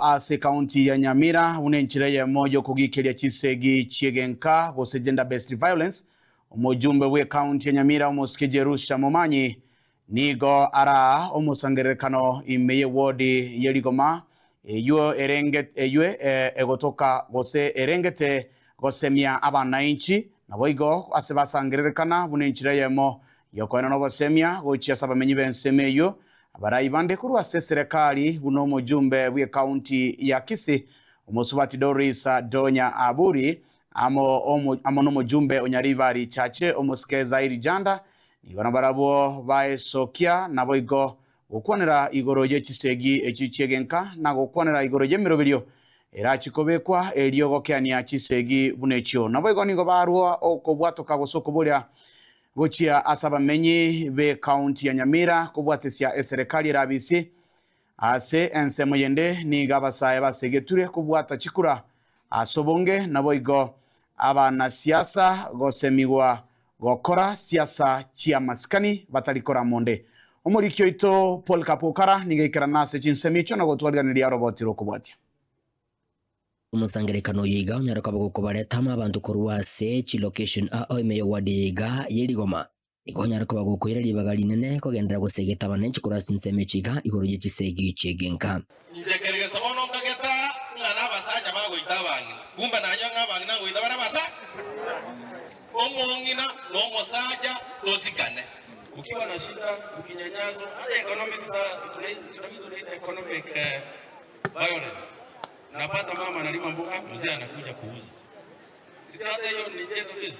Ase kaunti ya Nyamira unenchire ya mojo kugikiria chisegi chiegenka gose gender based violence omujumbe we kaunti ya Nyamira omusikije Rusha Momanyi nigo ara omusangerekano imeye wodi yeligoma egotoka gose erengete gosemia abanainchi naboigo ase basangerekana bunenchire yemo yokoena no bosemia gochia sabamenyi bensemeyo abarayibande kurwa serikali buno mujumbe we county ya Kisii omusubati Doris Donya Aburi amo no mujumbe onyaribari chache omuskeza irijanda nigona barabo baesokia naboigo gukwanira igoro ye chisegi echichegenka na gukwanira igoro ye mirobirio era chikobekwa eliogokeania chisegi bunechio naboigo nigo barwa okobwatoka gosoko bolia gochia asabamenyi be county ya Nyamira kubwatesia serikali rabisi ase ensemo yende ni gabasaye basegeture kubwata chikura asobonge naboigo abana siasa gosemiwa gokora siasa chia maskani batalikora monde omurikyo ito Paul Kapukara nigeikara nase chinsemicho na gotwaliganiria roboti rokubwatia umusangerekano yiga onyaruka bagukobaretama abantu kurwase chi location oime wadiga yeligoma igonyaruka bagukwira libaga linene kogendera gusegeta banenchi kurasi nsemechiga igoro yechisegi chegenka njekerege sabono kageta ngana basaja bagoitabangi kumba nanyo ngabangi nangoita bana basa omongina no mosaja tozikane ukiwa na shida ukinyanyazo hata economic tunaita economic violence. Napata mama analima mboga, mzee anakuja kuuza. Sikata hiyo ni tendo hizo.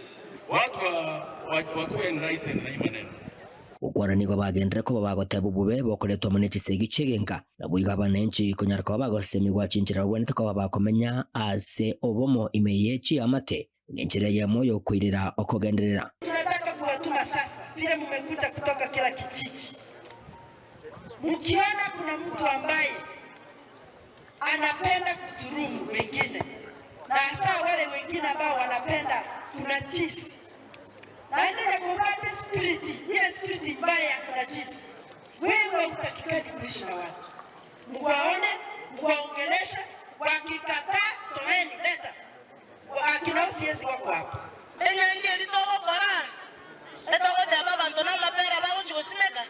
Watu wakuwe enlightened na maneno. Ukwarani kwa bagendera ko bagoteba bube bokoletwa munechi segi chegenka nabuiga banenchi konyarka bagosemi gwachinjira wente ko bakomenya ase obomo imeyechi amate ngenjira ya moyo kuirira okogenderera. Tunataka kuwatuma sasa vile mmekuja kutoka kila kijiji. Mkiona kuna mtu ambaye anapenda kuturumu wengine na hasa wale wengine ambao wanapenda kuna chisi na ile kupata spirit, ile spirit mbaya kuna chisi, wewe utakikani kuishi na watu, mwaone mwaongelesha, wakikataa toeni leta akina usiezi wako hapo enyange litogo kora etogo jaba bantona mapera bago chikosimeka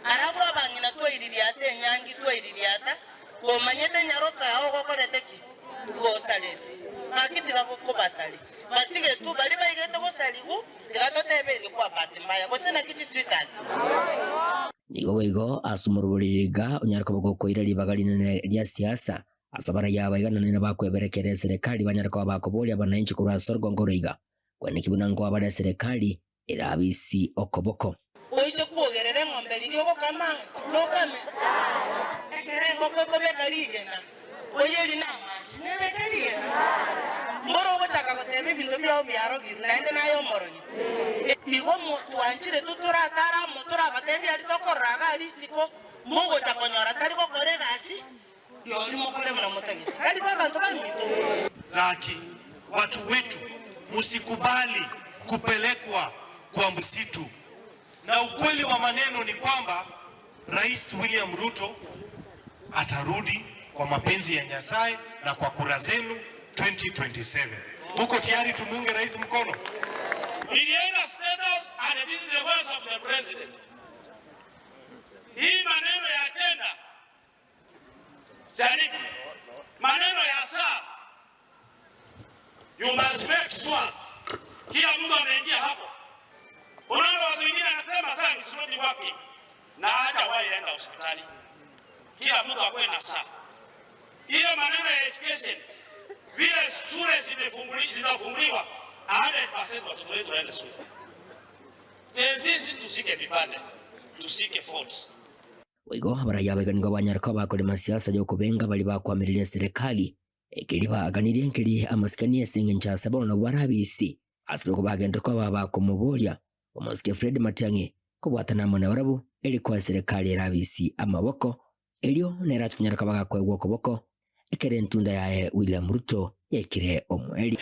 arafu abangina toiririate enyangi toiririata komanyete nyaroka aho gokoreteki gosalete makitiga kubasali matige tu bali bayigete gosaligu tigatotebere kwa batimbaya gosena kichi street art nigo wego asumururiga onyaruka bagokoira libaga linene lya siasa asabara yabaigana nina bakweberekere serikali banyarka bakobolia bananchi kurasoro ngoroiga kwene kibunango abada serikali irabisi okoboko oise kuogerere ng'ombe lilio kama lokame ekere ngoko kobeka ligena oyeli na machi nebeka ligena mboro gochaka gotebe bintu byao byarogiru naende nayo morogi igo mutu anchire tuturatara mutura batembi ali tokoraga alisiko mungo chakonyora tari kokore gasi yoli mukore mna mutagiti kadi bantu bamito Laki watu wetu musikubali kupelekwa kwa msitu. Na ukweli wa maneno ni kwamba Rais William Ruto atarudi kwa mapenzi ya Nyasaye na kwa kura zenu 2027. Muko tayari tumunge rais mkono? Nilienda State House and this is the voice of the president. Hii maneno ya tenda Janiki, maneno ya saa, you must make sure kila mtu anaingia hapo. Unaona watu wengine anasema saa nisirudi wapi na haja waenda hospitali. Kila mtu akwe na saa. Ile maneno ya education vile shule zinafunguliwa 100% watoto wetu waende shule. Sisi tusike vipande, tusike faults. Wego abarayabega nigo banyarka bakore masiasa yo kubenga bali bakwamiriria serikali ekiriba aganirie nkiri amaskani singencha sabona na warabisi asiro bagenda ko babakomubolia omuske Fred Matiang'i kubwatana mone warabu elikuwa serikali erabisi amaboko elio neratu kunyaraka bagakwegwa okoboko ekere ntunda yae William Ruto yekire omweli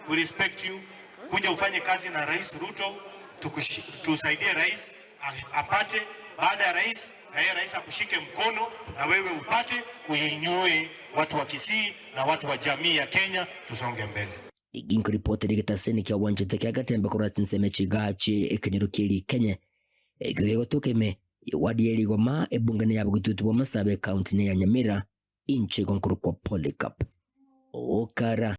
we respect you. Kuja ufanye kazi na Rais Ruto, tusaidie rais apate, baada ya rais na yeye rais akushike mkono na wewe upate, uinue watu wa Kisii na watu wa jamii ya Kenya, tusonge mbele. Iginko ripoti rigitaseni kia wanjete kia gatembe kurati nseme chigachi ekenyero kiri Kenya egego tokeme wadi eli goma ebungane yabo gututu wa Masabe county ne ya Nyamira inche konkuru kwa Polycarp Okara.